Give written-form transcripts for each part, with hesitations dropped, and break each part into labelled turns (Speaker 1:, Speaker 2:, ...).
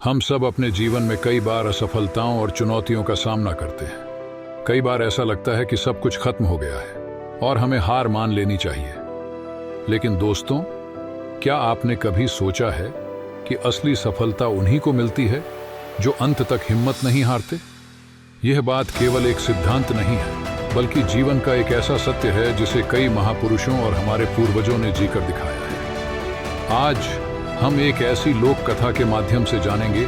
Speaker 1: हम सब अपने जीवन में कई बार असफलताओं और चुनौतियों का सामना करते हैं। कई बार ऐसा लगता है कि सब कुछ खत्म हो गया है और हमें हार मान लेनी चाहिए। लेकिन दोस्तों, क्या आपने कभी सोचा है कि असली सफलता उन्हीं को मिलती है जो अंत तक हिम्मत नहीं हारते? यह बात केवल एक सिद्धांत नहीं है, बल्कि जीवन का एक ऐसा सत्य है जिसे कई महापुरुषों और हमारे पूर्वजों ने जीकर दिखाया है। आज हम एक ऐसी लोक कथा के माध्यम से जानेंगे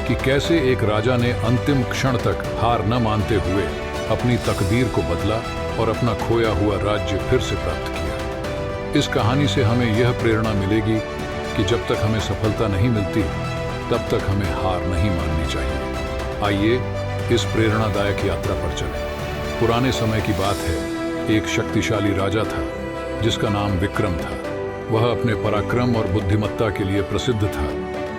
Speaker 1: कि कैसे एक राजा ने अंतिम क्षण तक हार न मानते हुए अपनी तकदीर को बदला और अपना खोया हुआ राज्य फिर से प्राप्त किया। इस कहानी से हमें यह प्रेरणा मिलेगी कि जब तक हमें सफलता नहीं मिलती, तब तक हमें हार नहीं माननी चाहिए। आइए इस प्रेरणादायक यात्रा पर चलें। पुराने समय की बात है, एक शक्तिशाली राजा था जिसका नाम विक्रम था। वह अपने पराक्रम और बुद्धिमत्ता के लिए प्रसिद्ध था,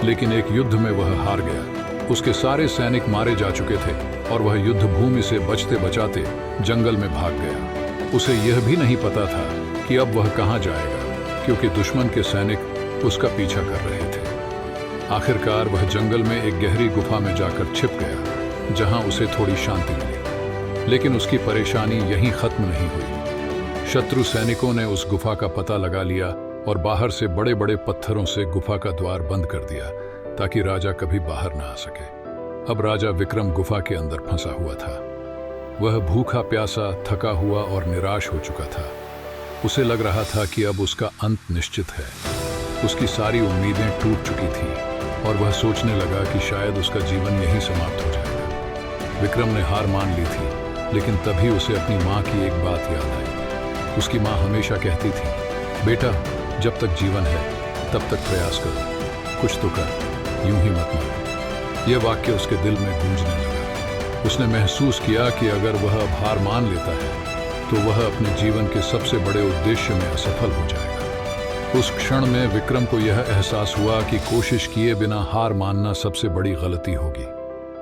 Speaker 1: लेकिन एक युद्ध में वह हार गया। उसके सारे सैनिक मारे जा चुके थे और वह युद्ध भूमि से बचते बचाते जंगल में भाग गया। उसे यह भी नहीं पता था कि अब वह कहाँ जाएगा, क्योंकि दुश्मन के सैनिक उसका पीछा कर रहे थे। आखिरकार वह जंगल में एक गहरी गुफा में जाकर छिप गया, जहां उसे थोड़ी शांति मिली। लेकिन उसकी परेशानी यहीं खत्म नहीं हुई। शत्रु सैनिकों ने उस गुफा का पता लगा लिया और बाहर से बड़े बड़े पत्थरों से गुफा का द्वार बंद कर दिया, ताकि राजा कभी बाहर ना आ सके। अब राजा विक्रम गुफा के अंदर फंसा हुआ था। वह भूखा प्यासा, थका हुआ और निराश हो चुका था। उसे लग रहा था कि अब उसका अंत निश्चित है। उसकी सारी उम्मीदें टूट चुकी थी और वह सोचने लगा कि शायद उसका जीवन यहीं समाप्त हो जाएगा। विक्रम ने हार मान ली थी, लेकिन तभी उसे अपनी माँ की एक बात याद आई। उसकी माँ हमेशा कहती थी, बेटा, जब तक जीवन है तब तक प्रयास करो, कुछ तो कर, यूं ही मत मरो। यह वाक्य उसके दिल में गूंजने लगा। उसने महसूस किया कि अगर वह अब हार मान लेता है तो वह अपने जीवन के सबसे बड़े उद्देश्य में असफल हो जाएगा। उस क्षण में विक्रम को यह एहसास हुआ कि कोशिश किए बिना हार मानना सबसे बड़ी गलती होगी।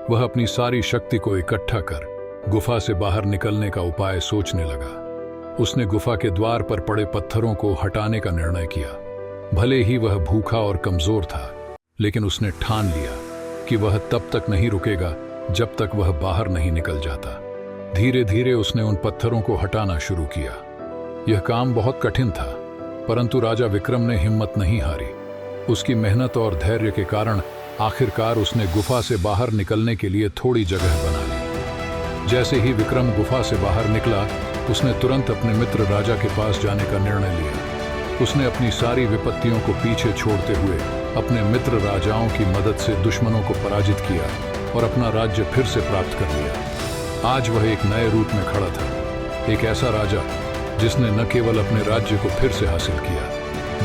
Speaker 1: वह अपनी सारी शक्ति को इकट्ठा कर गुफा से बाहर निकलने का उपाय सोचने लगा। उसने गुफा के द्वार पर पड़े पत्थरों को हटाने का निर्णय किया। भले ही वह भूखा और कमजोर था, लेकिन उसने ठान लिया कि वह तब तक नहीं रुकेगा जब तक वह बाहर नहीं निकल जाता। धीरे धीरे उसने उन पत्थरों को हटाना शुरू किया। यह काम बहुत कठिन था, परंतु राजा विक्रम ने हिम्मत नहीं हारी। उसकी मेहनत और धैर्य के कारण आखिरकार उसने गुफा से बाहर निकलने के लिए थोड़ी जगह बना ली। जैसे ही विक्रम गुफा से बाहर निकला, उसने तुरंत अपने मित्र राजा के पास जाने का निर्णय लिया। उसने अपनी सारी विपत्तियों को पीछे छोड़ते हुए अपने मित्र राजाओं की मदद से दुश्मनों को पराजित किया और अपना राज्य फिर से प्राप्त कर लिया। आज वह एक नए रूप में खड़ा था, एक ऐसा राजा जिसने न केवल अपने राज्य को फिर से हासिल किया,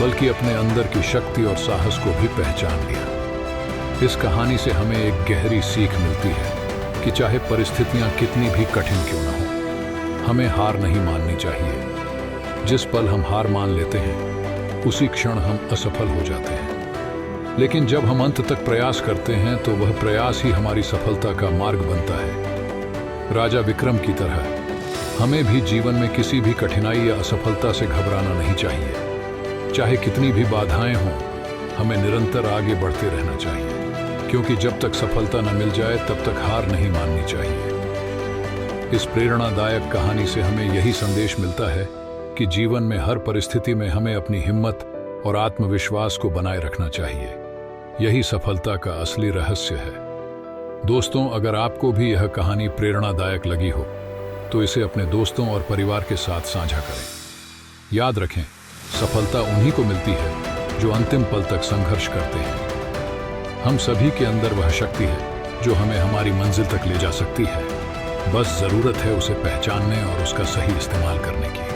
Speaker 1: बल्कि अपने अंदर की शक्ति और साहस को भी पहचान लिया। इस कहानी से हमें एक गहरी सीख मिलती है कि चाहे परिस्थितियां कितनी भी कठिन क्यों न हो, हमें हार नहीं माननी चाहिए। जिस पल हम हार मान लेते हैं, उसी क्षण हम असफल हो जाते हैं। लेकिन जब हम अंत तक प्रयास करते हैं, तो वह प्रयास ही हमारी सफलता का मार्ग बनता है। राजा विक्रम की तरह हमें भी जीवन में किसी भी कठिनाई या असफलता से घबराना नहीं चाहिए। चाहे कितनी भी बाधाएं हों, हमें निरंतर आगे बढ़ते रहना चाहिए, क्योंकि जब तक सफलता न मिल जाए तब तक हार नहीं माननी चाहिए। इस प्रेरणादायक कहानी से हमें यही संदेश मिलता है कि जीवन में हर परिस्थिति में हमें अपनी हिम्मत और आत्मविश्वास को बनाए रखना चाहिए। यही सफलता का असली रहस्य है। दोस्तों, अगर आपको भी यह कहानी प्रेरणादायक लगी हो, तो इसे अपने दोस्तों और परिवार के साथ साझा करें। याद रखें, सफलता उन्हीं को मिलती है जो अंतिम पल तक संघर्ष करते हैं। हम सभी के अंदर वह शक्ति है जो हमें हमारी मंजिल तक ले जा सकती है। बस जरूरत है उसे पहचानने और उसका सही इस्तेमाल करने की।